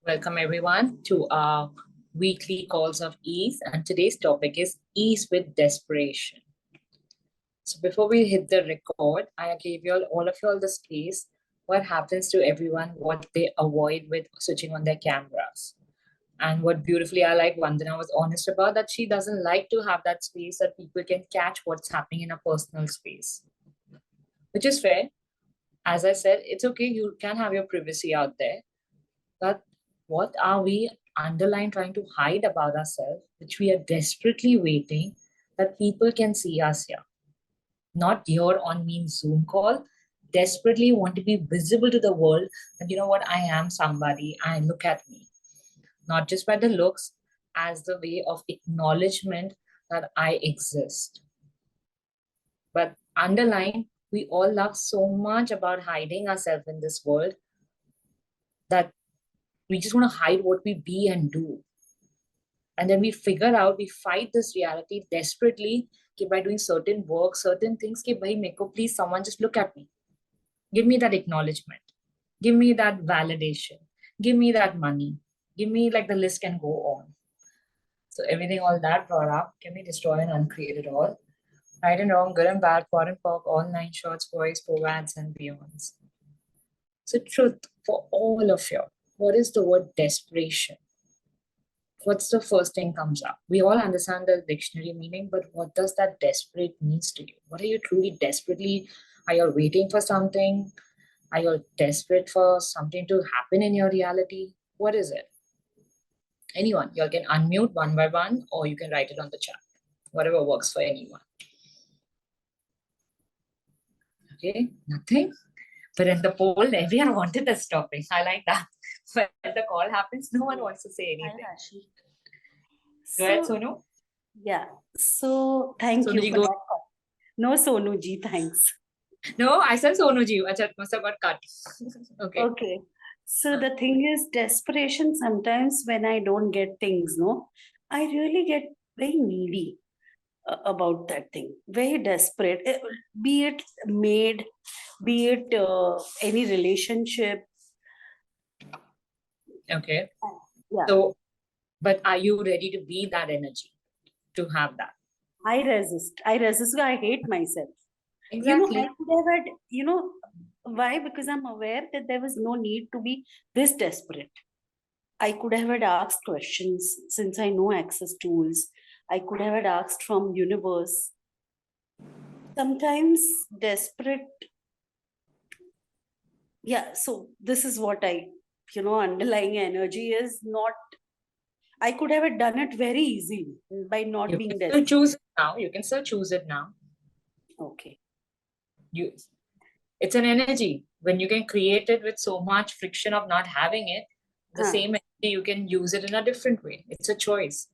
Welcome everyone to our weekly calls of ease, and today's topic is ease with desperation. So before we hit the record, I gave you all of you all the space. What happens to everyone, what they avoid with switching on their cameras. And what beautifully I like Vandana was honest about that she doesn't like to have that space that people can catch what's happening in a personal space, which is fair. As I said, it's okay, you can have your privacy out there. But what are we underlying trying to hide about ourselves, which we are desperately waiting that people can see us here? Not here on Mean Zoom call, desperately want to be visible to the world that, you know what, I am somebody, and look at me. Not just by the looks, as the way of acknowledgement that I exist. But underlying, we all love so much about hiding ourselves in this world that we just want to hide what we be and do. And then we figure out, we fight this reality desperately by doing certain work, certain things. Please, someone just look at me. Give me that acknowledgement. Give me that validation. Give me that money. Give me, like, the list can go on. So everything, all that brought up, can be destroyed and uncreate it all. Right and wrong, good and bad, poor and pork, all nine shorts, boys, ads, and beyonds. So truth for all of you, what is the word desperation? What's the first thing comes up? We all understand the dictionary meaning, but what does that desperate means to you? What are you truly desperately? Are you waiting for something? Are you desperate for something to happen in your reality? What is it? Anyone, you can unmute one by one, or you can write it on the chat. Whatever works for anyone. Okay, nothing. But in the poll, everyone wanted this topic. I like that. When the call happens, no one wants to say anything. Hi, Rashi. Go ahead, Sonu. Yeah. So thank Sonu you ji, for go. that. No, Sonu ji, thanks. No, I said Sonu ji. Acha, must have got cut. Okay. Okay. So the thing is, desperation sometimes when I don't get things, no, I really get very needy about that thing. Very desperate. Be it maid, be it any relationship. Okay. Yeah. So, but are you ready to be that energy, to have that? I resist. I hate myself. Exactly. I could have had, why? Because I'm aware that there was no need to be this desperate. I could have had asked questions since I know access tools. I could have had asked from universe. Sometimes desperate. Yeah, so this is what underlying energy is not. I could have done it very easily by not being desperate. You choose it now. You can still choose it now. Okay. It's an energy. When you can create it with so much friction of not having it, the same energy, you can use it in a different way. It's a choice.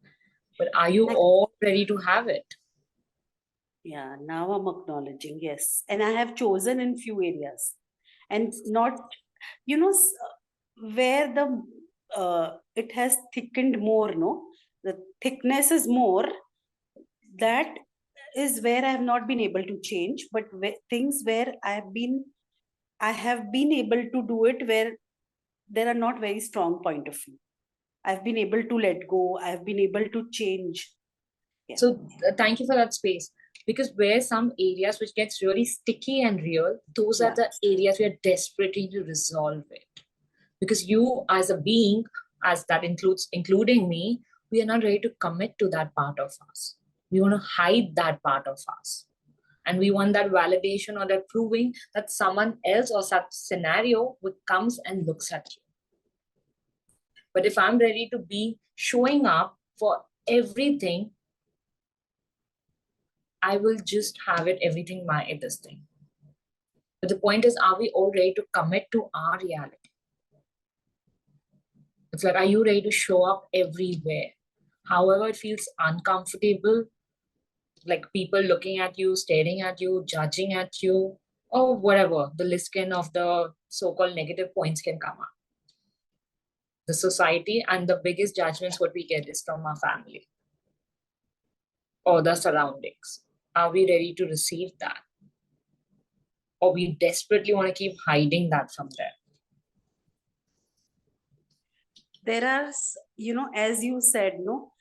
But are you all ready to have it? Yeah, now I'm acknowledging, yes. And I have chosen in few areas. And not, where it has thickened more, no? The thickness is more. That is where I have not been able to change. But things where I have been able to do it where there are not very strong point of view. I've been able to let go. I've been able to change. Yeah. So thank you for that space. Because where some areas which gets really sticky and real, those are the areas we are desperately to resolve it. Because you as a being, as that includes including me, we are not ready to commit to that part of us. We want to hide that part of us. And we want that validation or that proving that someone else or such scenario comes and looks at you. But if I'm ready to be showing up for everything, I will just have it, everything this thing. But the point is, are we all ready to commit to our reality? It's like, are you ready to show up everywhere? However, it feels uncomfortable, like people looking at you, staring at you, judging at you, or whatever. The list of the so-called negative points can come up. The society and the biggest judgments what we get is from our family or the surroundings. Are we ready to receive that? Or we desperately want to keep hiding that from there? there are, as you said, no,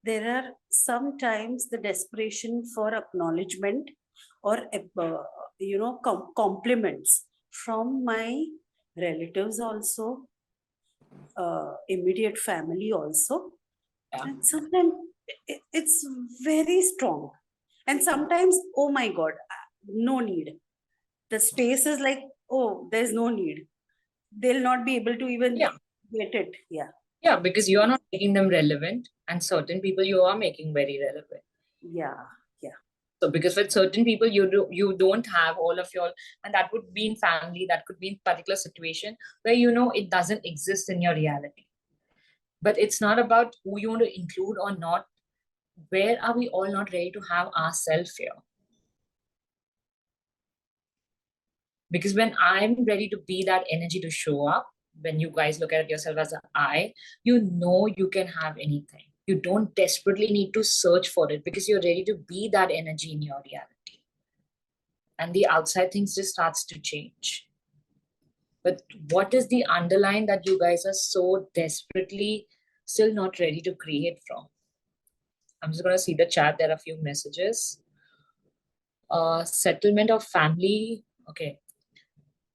there are sometimes the desperation for acknowledgement or, compliments from my relatives also, immediate family also. Yeah. And sometimes it's very strong. And sometimes, oh my God, no need. The space is like, oh, there's no need. They'll not be able to even Yeah. get it. Yeah. Yeah, because you are not making them relevant, and certain people you are making very relevant. Yeah. Yeah. So because with certain people you don't have all of your, and that would be in family, that could be in particular situation where it doesn't exist in your reality. But it's not about who you want to include or not. Where are we all not ready to have ourselves here? Because when I'm ready to be that energy to show up, when you guys look at yourself as an I, you can have anything. You don't desperately need to search for it because you're ready to be that energy in your reality. And the outside things just starts to change. But what is the underline that you guys are so desperately still not ready to create from? I'm just going to see the chat. There are a few messages. Settlement of family. Okay.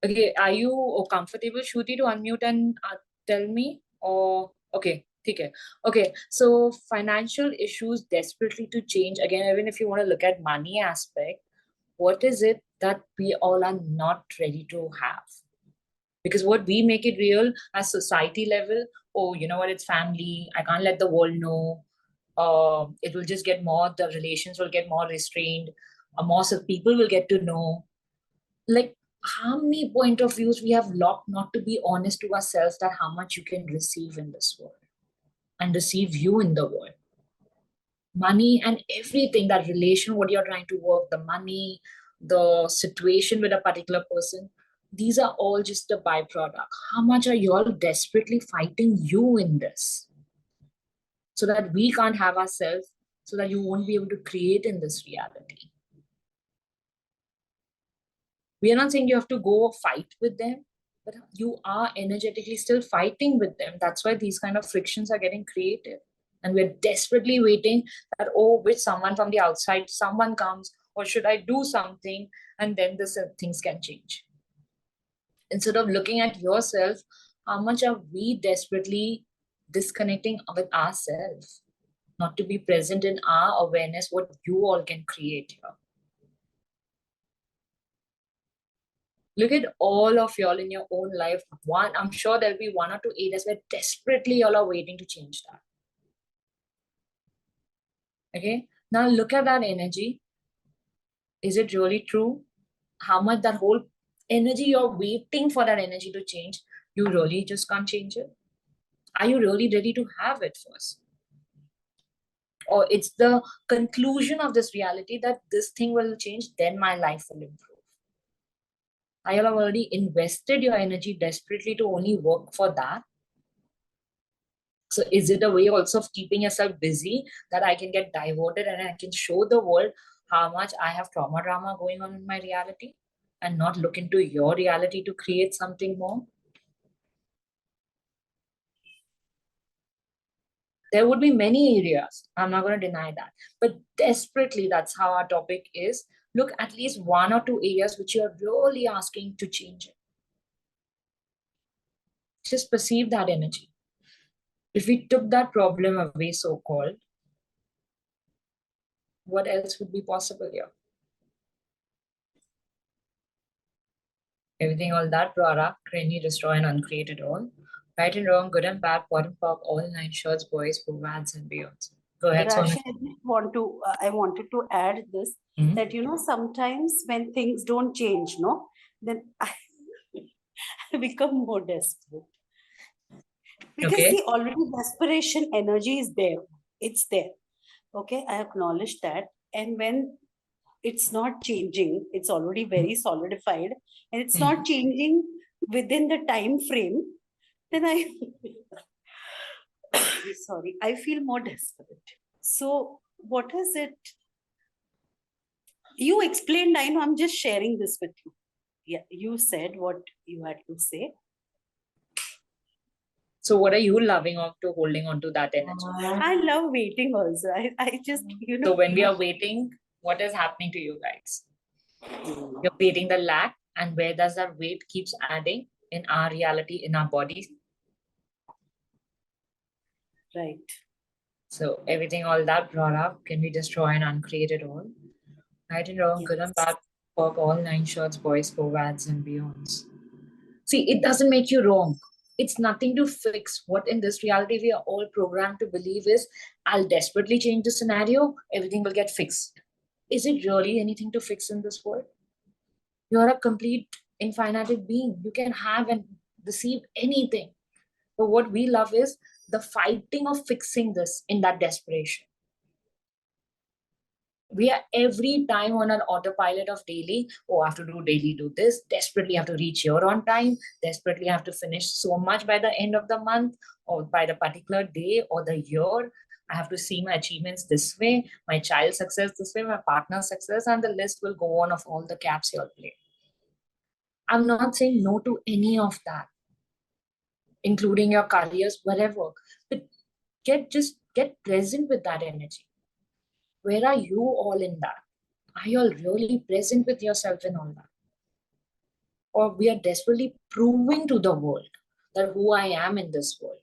Okay, are you comfortable, Shruti, to unmute and tell me? Or okay, okay, okay. So financial issues desperately to change. Again, even if you want to look at money aspect, what is it that we all are not ready to have? Because what we make it real as society level, oh, you know what, it's family. I can't let the world know. It will just get more, the relations will get more restrained. More people will get to know. Like, how many point of views we have locked not to be honest to ourselves that how much you can receive in this world and receive you in the world. Money and everything, that relation, what you're trying to work, the money, the situation with a particular person, these are all just a byproduct. How much are you all desperately fighting you in this? So that we can't have ourselves, so that you won't be able to create in this reality. We are not saying you have to go fight with them, but you are energetically still fighting with them. That's why these kind of frictions are getting created. And we're desperately waiting that, oh, with someone from the outside, someone comes, or should I do something? And then this things can change. Instead of looking at yourself, how much are we desperately disconnecting with ourselves? Not to be present in our awareness, what you all can create here. Look at all of y'all in your own life. I'm sure there'll be 1 or 2 areas where desperately y'all are waiting to change that. Okay. Now look at that energy. Is it really true? How much that whole energy you're waiting for that energy to change, you really just can't change it? Are you really ready to have it first? Or it's the conclusion of this reality that this thing will change, then my life will improve. I have already invested your energy desperately to only work for that. So is it a way also of keeping yourself busy that I can get diverted and I can show the world how much I have trauma drama going on in my reality and not look into your reality to create something more? There would be many areas. I'm not going to deny that. But desperately, that's how our topic is. Look at least 1 or 2 areas which you're really asking to change it. Just perceive that energy. If we took that problem away, so-called, what else would be possible here? Everything, all that product, cringy, destroy, and uncreate it all. Right and wrong, good and bad, pot and pop, all 9 shirts, boys, bovads, and beyonds. Go ahead, Rashi, Sonia. I wanted to add this, that, sometimes when things don't change, no, then I become more desperate. Because Okay. see, already desperation energy is there. It's there. Okay, I acknowledge that. And when it's not changing, it's already very solidified, and it's not changing within the time frame, then I sorry, I feel more desperate. So what is it? You explained, I know, I'm just sharing this with you. Yeah, you said what you had to say. So what are you loving on to holding on to that energy? I love waiting also. I just, So when we are waiting, what is happening to you guys? You're waiting the lack, and where does that weight keeps adding in our reality, in our bodies? Right. So everything, all that brought up, can we destroy and uncreate it all? Right and wrong, good and bad, fuck all nine shorts, boys, covads, and beyonds. See, it doesn't make you wrong. It's nothing to fix. What in this reality we are all programmed to believe is, I'll desperately change the scenario, everything will get fixed. Is it really anything to fix in this world? You're a complete infinite being. You can have and receive anything. But what we love is the fighting of fixing this in that desperation. We are every time on an autopilot of daily, oh, I have to do daily, do this, desperately have to reach here on time, desperately have to finish so much by the end of the month or by the particular day or the year. I have to see my achievements this way, my child's success this way, my partner's success, and the list will go on of all the caps you'll play. I'm not saying no to any of that, including your careers, wherever. But just get present with that energy. Where are you all in that? Are you all really present with yourself in all that? Or we are desperately proving to the world that who I am in this world.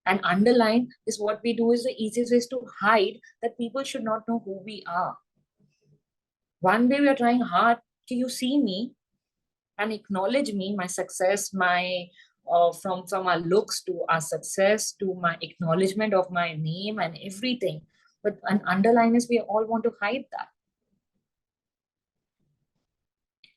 And underline is what we do is the easiest way to hide that people should not know who we are. One way we are trying hard, can you see me and acknowledge me, my success, my from our looks to our success to my acknowledgement of my name and everything. But an underline is we all want to hide that.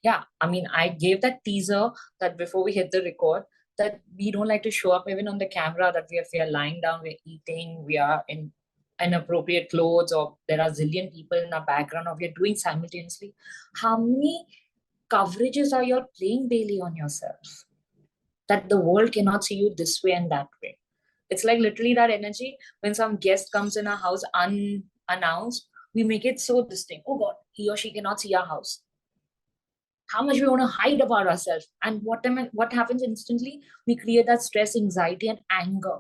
Yeah, I mean, I gave that teaser that before we hit the record, that we don't like to show up even on the camera that we are lying down, we're eating, we are in inappropriate clothes, or there are zillion people in our background, or we are doing simultaneously. How many coverages are you playing daily on yourself? That the world cannot see you this way and that way. It's like literally that energy when some guest comes in our house unannounced, we make it so distinct. Oh God, he or she cannot see our house. How much we want to hide about ourselves, and what happens instantly, we create that stress, anxiety, and anger.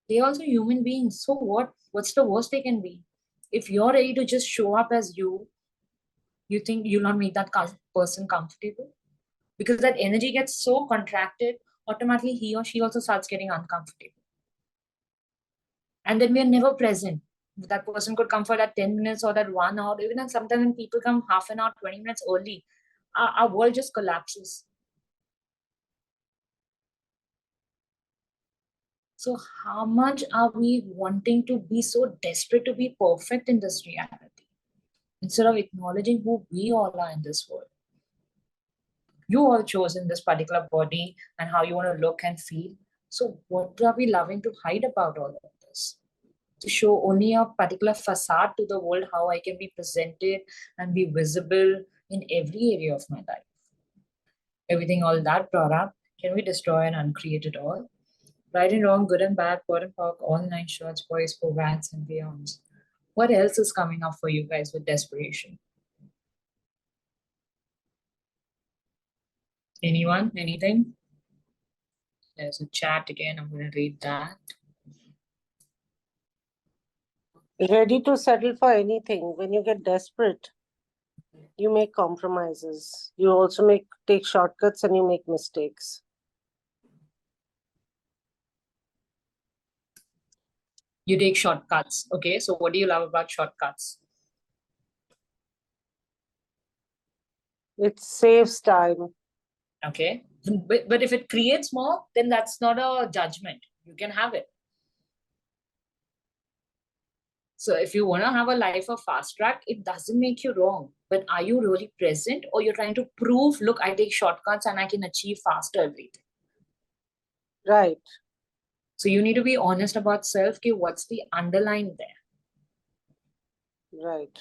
They're also human beings, so what's the worst they can be? If you're ready to just show up as you think you'll not make that person comfortable, because that energy gets so contracted, automatically he or she also starts getting uncomfortable, and then we are never present. That person could come for that 10 minutes or that 1 hour, even sometimes when people come half an hour, 20 minutes early, our world just collapses. So how much are we wanting to be so desperate to be perfect in this reality instead of acknowledging who we all are in this world? You all chosen this particular body and how you want to look and feel. So what are we loving to hide about all of this? To show only a particular facade to the world, how I can be presented and be visible in every area of my life. Everything all that brought up, can we destroy and uncreate it all? Right and wrong, good and bad, pot and pork, all nine shorts, boys, for vans and beyonds. What else is coming up for you guys with desperation? Anyone? Anything? There's a chat again. I'm going to read that. Ready to settle for anything. When you get desperate, you make compromises. You also take shortcuts and you make mistakes. You take shortcuts. Okay, so what do you love about shortcuts? It saves time. Okay, but if it creates more, then that's not a judgment. You can have it. So if you want to have a life of fast track, it doesn't make you wrong. But are you really present, or you're trying to prove, look, I take shortcuts and I can achieve faster everything? Right. So you need to be honest about self. Okay, what's the underline there? Right.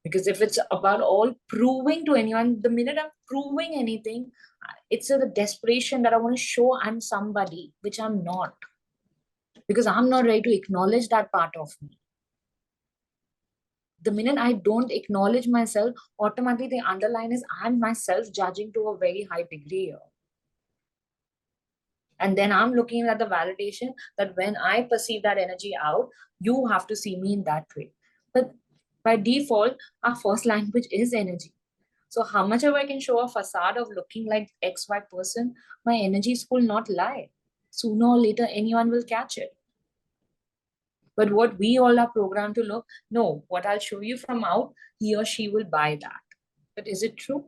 Because if it's about all proving to anyone, the minute I'm proving anything, it's a desperation that I want to show I'm somebody, which I'm not. Because I'm not ready to acknowledge that part of me. The minute I don't acknowledge myself, automatically the underline is I'm myself judging to a very high degree here. And then I'm looking at the validation that when I perceive that energy out, you have to see me in that way. But by default, our first language is energy. So how much ever I can show a facade of looking like XY person, my energies will not lie. Sooner or later, anyone will catch it. But what we all are programmed to look, no, what I'll show you from out, he or she will buy that. But is it true?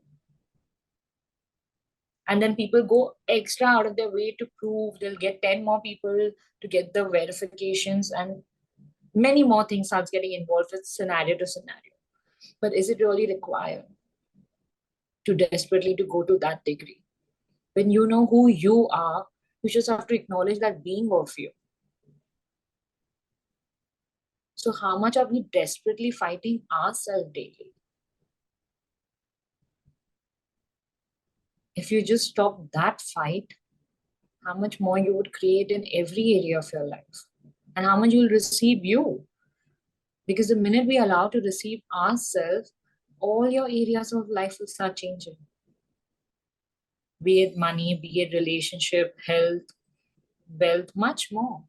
And then people go extra out of their way to prove they'll get 10 more people to get the verifications, and many more things starts getting involved with scenario to scenario. But is it really required to desperately to go to that degree? When you know who you are, you just have to acknowledge that being of you. So how much are we desperately fighting ourselves daily? If you just stop that fight, how much more you would create in every area of your life, and how much you'll receive you. Because the minute we allow to receive ourselves, all your areas of life will start changing. Be it money, be it relationship, health, wealth, much more.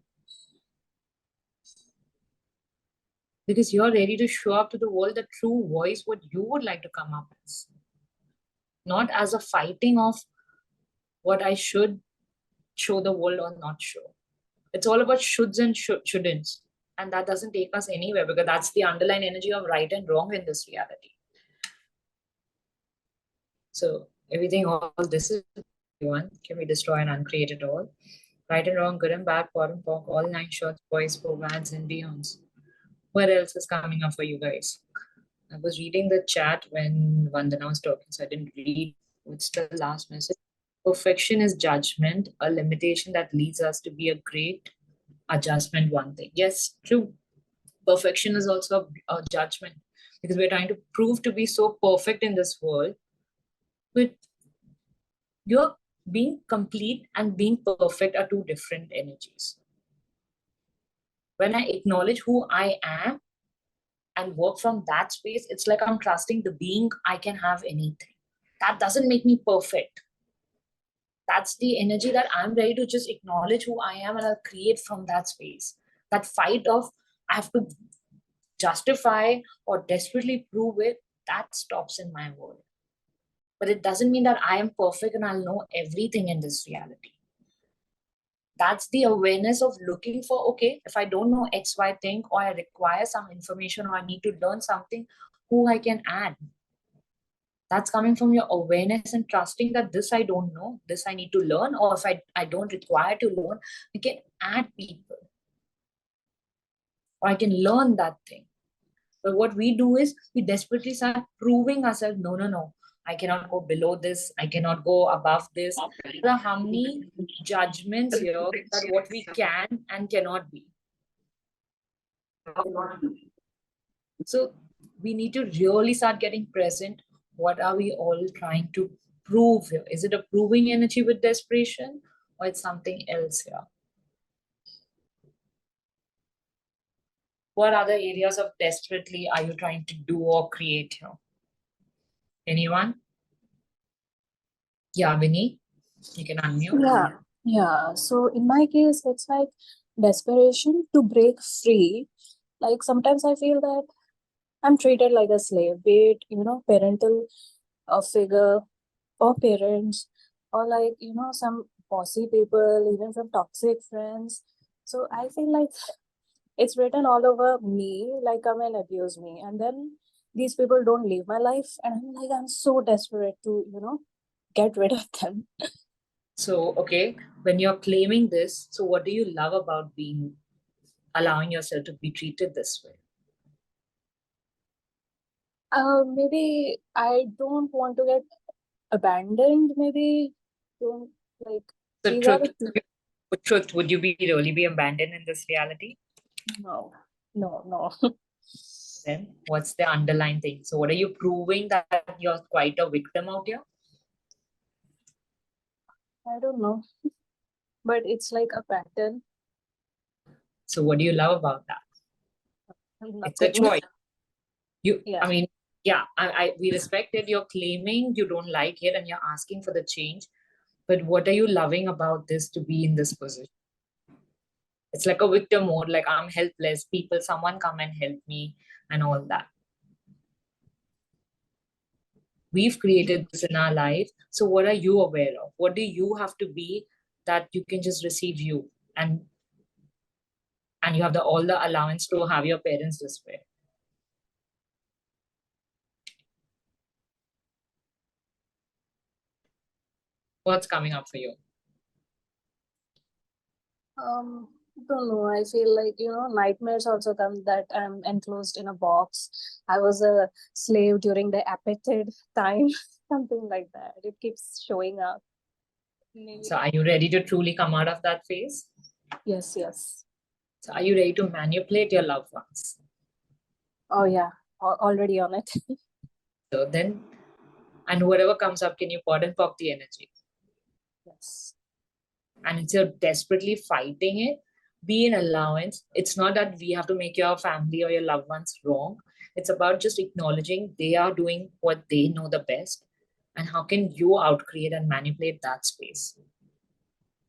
Because you're ready to show up to the world the true voice, what you would like to come up as. Not as a fighting of what I should show the world or not show. It's all about shoulds and shouldn'ts. And that doesn't take us anywhere, because that's the underlying energy of right and wrong in this reality. So everything, all this is one. Can we destroy and uncreate it all? Right and wrong, good and bad, pot and pork, all nine shorts, boys, programs, and beyonds. What else is coming up for you guys? I was reading the chat when Vandana was talking, so I didn't read. What's the last message? Perfection is judgment, a limitation that leads us to be a great adjustment, one thing. Yes, true. Perfection is also a judgment, because we're trying to prove to be so perfect in this world. But you're being complete and being perfect are two different energies. When I acknowledge who I am and work from that space, it's like I'm trusting the being I can have anything. That doesn't make me perfect. That's the energy that I'm ready to just acknowledge who I am, and I'll create from that space. That fight of I have to justify or desperately prove it, that stops in my world. But it doesn't mean that I am perfect and I'll know everything in this reality. That's the awareness of looking for, okay, if I don't know XY thing, or I require some information, or I need to learn something, who I can add. That's coming from your awareness and trusting that this I don't know, this I need to learn, or if I don't require to learn, I can add people. Or I can learn that thing. But what we do is we desperately start proving ourselves, no, no, no, I cannot go below this, I cannot go above this. There are how many judgments here that what we can and cannot be. So we need to really start getting present. What are we all trying to prove here? Is it a proving energy with desperation, or it's something else here? What other areas of desperately are you trying to do or create here? Anyone? Yeah, Vinny, you can unmute. Yeah. So in my case, it's like desperation to break free. Like sometimes I feel that I'm treated like a slave, be it, parental figure or parents, or like, some bossy people, even some toxic friends. So I feel like it's written all over me, like come and abuse me. And then these people don't leave my life. And I'm like, I'm so desperate to, get rid of them. So, okay, when you're claiming this, so what do you love about allowing yourself to be treated this way? Maybe I don't want to get abandoned. Maybe don't like The these are truth, the truth, would you really be abandoned in this reality? no. Then what's the underlying thing? So what are you proving, that you're quite a victim out here? I don't know, but it's like a pattern. So what do you love about that? It's a Nothing. choice. Yeah. I mean, yeah, we respect that you're claiming you don't like it and you're asking for the change. But what are you loving about this to be in this position? It's like a victim mode, like I'm helpless, people, someone come and help me, and all that. We've created this in our life. So what are you aware of? What do you have to be that you can just receive you and you have all the allowance to have your parents this way? What's coming up for you? Don't know. I feel like, nightmares also come that I'm enclosed in a box. I was a slave during the apartheid time, something like that. It keeps showing up. Maybe. So are you ready to truly come out of that phase? Yes, yes. So are you ready to manipulate your loved ones? Oh, yeah. Already on it. So then, and whatever comes up, can you pot and pock the energy? Yes. And instead of desperately fighting it, be an allowance. It's not that we have to make your family or your loved ones wrong. It's about just acknowledging they are doing what they know the best. And how can you outcreate and manipulate that space?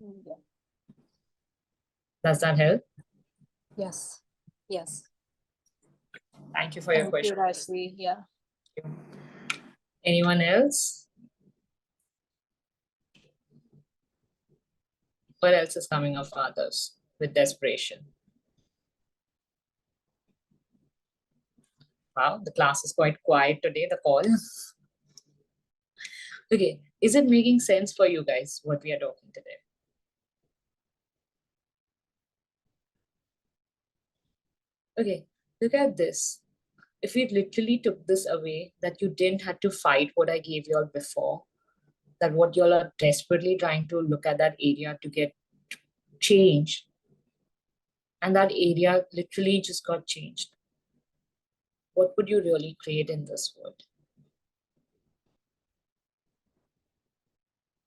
Yeah. Does that help? Yes. Yes. Thank you for your Thank question. you, Rashmi. Yeah. Anyone else? What else is coming up for others with desperation? Wow, the class is quite quiet today, the call. Okay, is it making sense for you guys what we are talking today? Okay, look at this. If we literally took this away, that you didn't have to fight what I gave you all before, that what you all are desperately trying to look at that area to get changed, and that area literally just got changed, what would you really create in this world?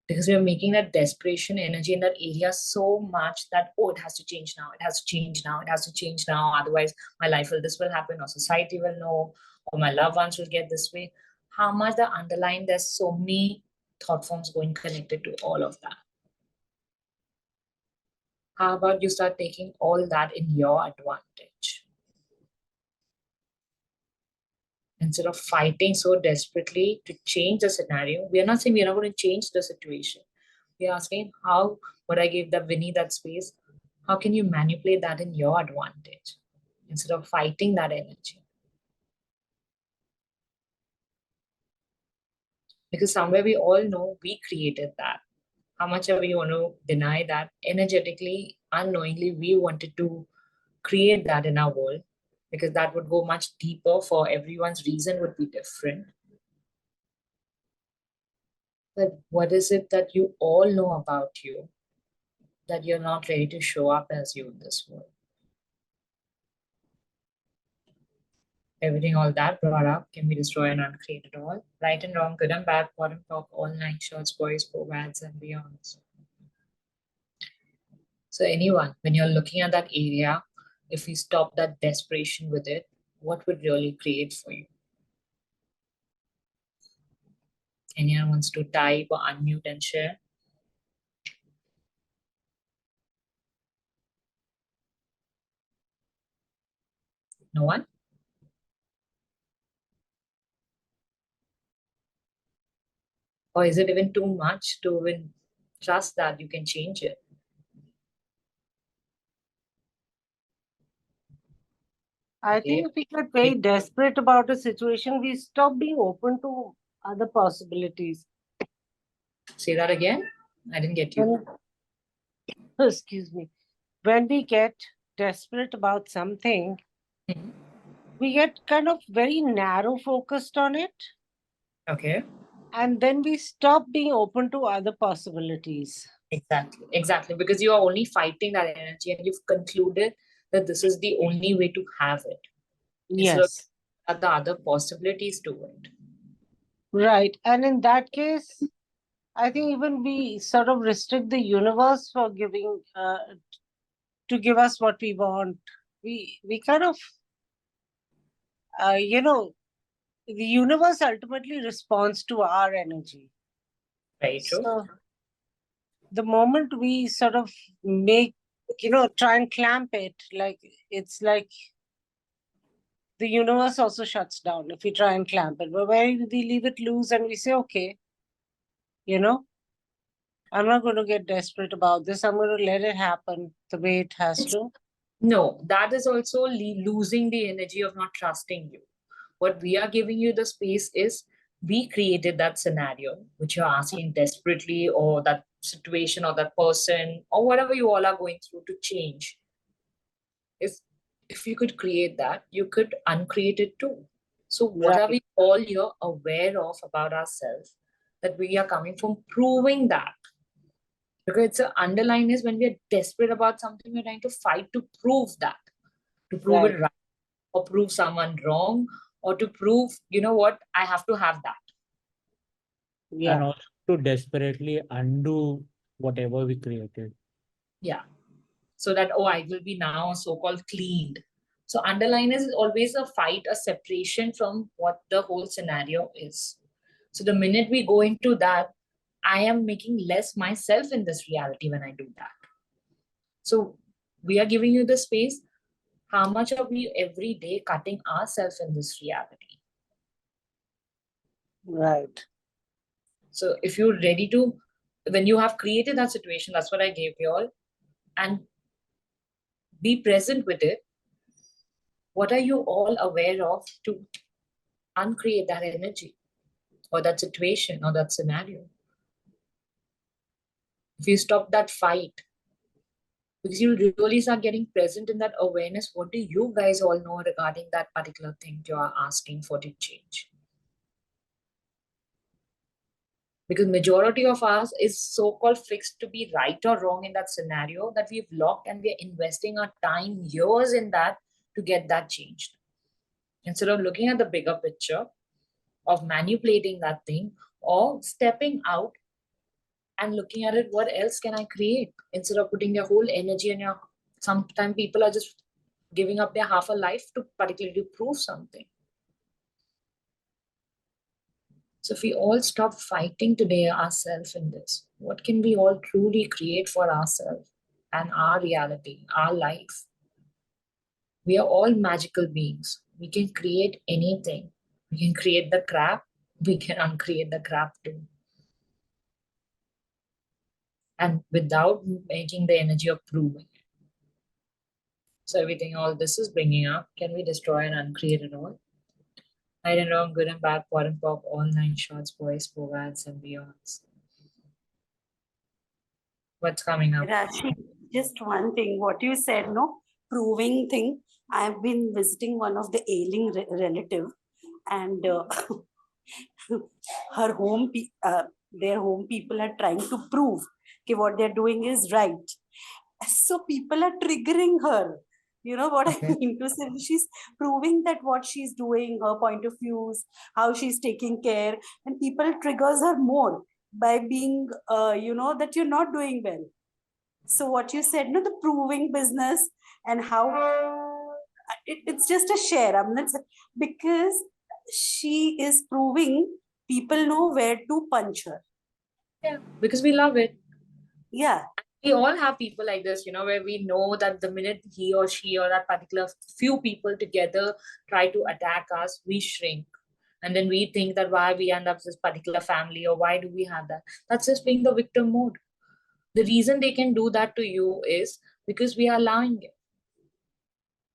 Because we are making that desperation energy in that area so much that, oh, it has to change now, it has to change now, it has to change now, otherwise my life this will happen, or society will know, or my loved ones will get this way. How much the underlying, there's so many thought forms going connected to all of that. How about you start taking all that in your advantage? Instead of fighting so desperately to change the scenario, we are not saying we are not going to change the situation. We are asking how would I give the Winnie that space? How can you manipulate that in your advantage instead of fighting that energy? Because somewhere we all know we created that. How much ever you want to deny that, energetically, unknowingly, we wanted to create that in our world, because that would go much deeper. For everyone's reason would be different. But what is it that you all know about you that you're not ready to show up as you in this world? Everything all that brought up, can we destroy and uncreate it all? Right and wrong, good and bad, bottom talk, all nine shorts, boys, bads and beyonds. So anyone, when you're looking at that area, if we stop that desperation with it, what would really create for you? Anyone wants to type or unmute and share? No one? Or is it even too much to even trust that you can change it? I think if we get very desperate about a situation, we stop being open to other possibilities. Say that again. I didn't get you. Excuse me. When we get desperate about something, Mhm. we get kind of very narrow focused on it. Okay. And then we stop being open to other possibilities. Exactly. Because you are only fighting that energy and you've concluded that this is the only way to have it. Instead of Yes. the other possibilities to it. Right. And in that case, I think even we sort of restrict the universe for giving to give us what we want. We kind of the universe ultimately responds to our energy. Very true. So the moment we sort of make, try and clamp it, like it's like the universe also shuts down if we try and clamp it. But when we leave it loose and we say, okay, I'm not going to get desperate about this. I'm going to let it happen the way it has to. No, that is also losing the energy of not trusting you. What we are giving you the space is we created that scenario, which you're asking desperately, or that situation, or that person, or whatever you all are going through to change. If you could create that, you could uncreate it too. So what are Right. we all here aware of about ourselves, that we are coming from proving that? Because it's an underline is when we are desperate about something, we're trying to fight to prove that, to prove Right. it right, or prove someone wrong, or to prove, you know what, I have to have that. And Yeah. also to desperately undo whatever we created. Yeah. So that, oh, I will be now so-called cleaned. So underline is always a fight, a separation from what the whole scenario is. So the minute we go into that, I am making less myself in this reality when I do that. So we are giving you the space. How much are we every day cutting ourselves in this reality? Right. So if you're ready to, when you have created that situation, that's what I gave you all, and be present with it. What are you all aware of to uncreate that energy or that situation or that scenario? If you stop that fight, because you really start getting present in that awareness, what do you guys all know regarding that particular thing you are asking for to change? Because majority of us is so-called fixed to be right or wrong in that scenario, that we've locked and we're investing our time, years in that to get that changed. Instead of looking at the bigger picture, of manipulating that thing, or stepping out and looking at it, what else can I create? Instead of putting their whole energy in your, sometimes people are just giving up their half a life to particularly prove something. So if we all stop fighting today ourselves in this, what can we all truly create for ourselves and our reality, our life? We are all magical beings. We can create anything. We can create the crap. We can uncreate the crap too. And without making the energy of proving it. So everything all this is bringing up, can we destroy and uncreate it all? Right and wrong, good and bad, pot and pop, all nine shots, boys, bogads, and beyonds. What's coming up? Rashi, just one thing, what you said, no, proving thing. I've been visiting one of the ailing relative, and her their home people are trying to prove that what they're doing is right. So people are triggering her. You know what I mean to say? She's proving that what she's doing, her point of views, how she's taking care, and people triggers her more by being, that you're not doing well. So what you said, no, the proving business and how it's just a share. I'm not because she is proving people know where to punch her. Yeah, because we love it. Yeah. We all have people like this, where we know that the minute he or she or that particular few people together try to attack us, we shrink. And then we think that why we end up this particular family, or why do we have that? That's just being the victim mode. The reason they can do that to you is because we are allowing it.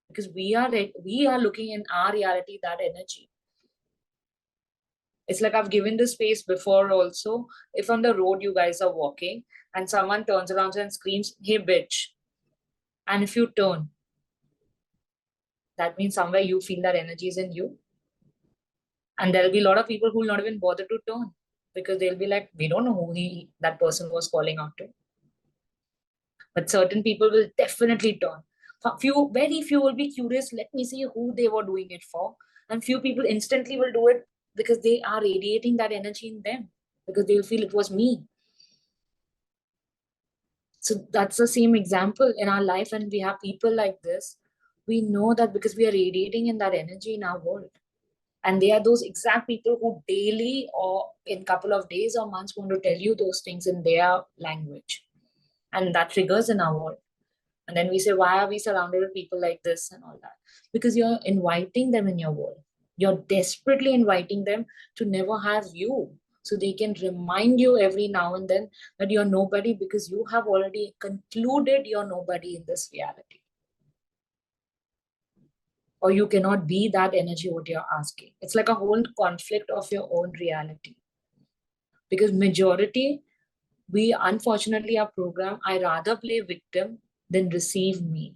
Because we are looking in our reality, that energy. It's like I've given this space before also. If on the road you guys are walking and someone turns around and screams, "Hey bitch," and if you turn, that means somewhere you feel that energy is in you. And there'll be a lot of people who will not even bother to turn, because they'll be like, we don't know who that person was calling out to. But certain people will definitely turn. Very few will be curious, let me see who they were doing it for. And few people instantly will do it because they are radiating that energy in them, because they'll feel it was me. So that's the same example in our life. And we have people like this. We know that because we are radiating in that energy in our world. And they are those exact people who daily or in couple of days or months want to tell you those things in their language. And that triggers in our world. And then we say, why are we surrounded with people like this and all that? Because you're inviting them in your world. You're desperately inviting them to never have you. So they can remind you every now and then that you're nobody, because you have already concluded you're nobody in this reality. Or you cannot be that energy what you're asking. It's like a whole conflict of your own reality. Because majority, we unfortunately are programmed, I rather play victim than receive me.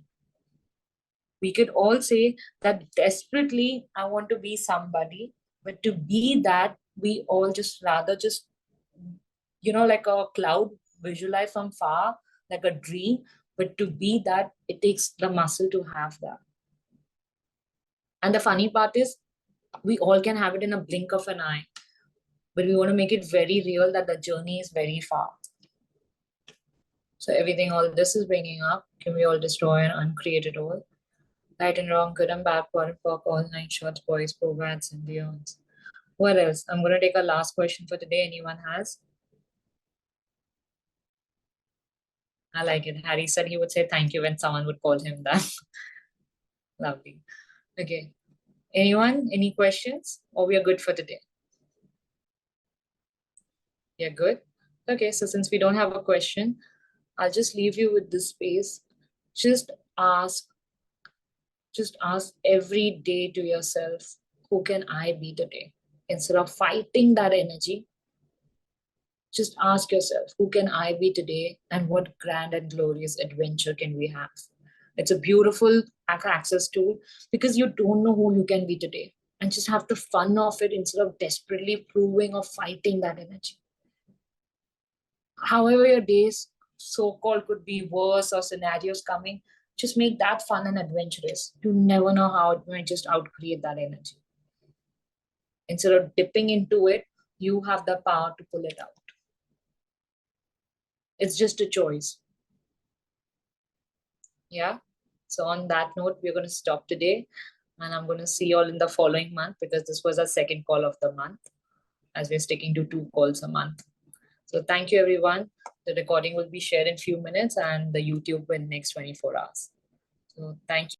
We could all say that desperately, I want to be somebody, but to be that, we all just rather just, like a cloud visualize from far, like a dream, but to be that, it takes the muscle to have that. And the funny part is, we all can have it in a blink of an eye, but we want to make it very real that the journey is very far. So everything all this is bringing up, can we all destroy and uncreate it all? Right and wrong, good and bad, poor and poor, all nine shots, boys, prograts, and beyonds. What else? I'm going to take a last question for today. Anyone has? I like it. Harry said he would say thank you when someone would call him that. Lovely. Okay. Anyone? Any questions? Or we are good for today? Yeah, good. Okay, so since we don't have a question, I'll just leave you with this space. Just ask every day to yourself, who can I be today? Instead of fighting that energy, just ask yourself, who can I be today, and what grand and glorious adventure can we have? It's a beautiful access tool because you don't know who you can be today, and just have the fun of it instead of desperately proving or fighting that energy. However your days so-called could be worse or scenarios coming, just make that fun and adventurous. You never know how it might just outcreate that energy. Instead of dipping into it, you have the power to pull it out. It's just a choice. Yeah. So on that note, we're going to stop today, and I'm going to see you all in the following month, because this was our second call of the month, as we're sticking to 2 calls a month. So thank you, everyone. The recording will be shared in a few minutes, and the YouTube in next 24 hours. So thank you.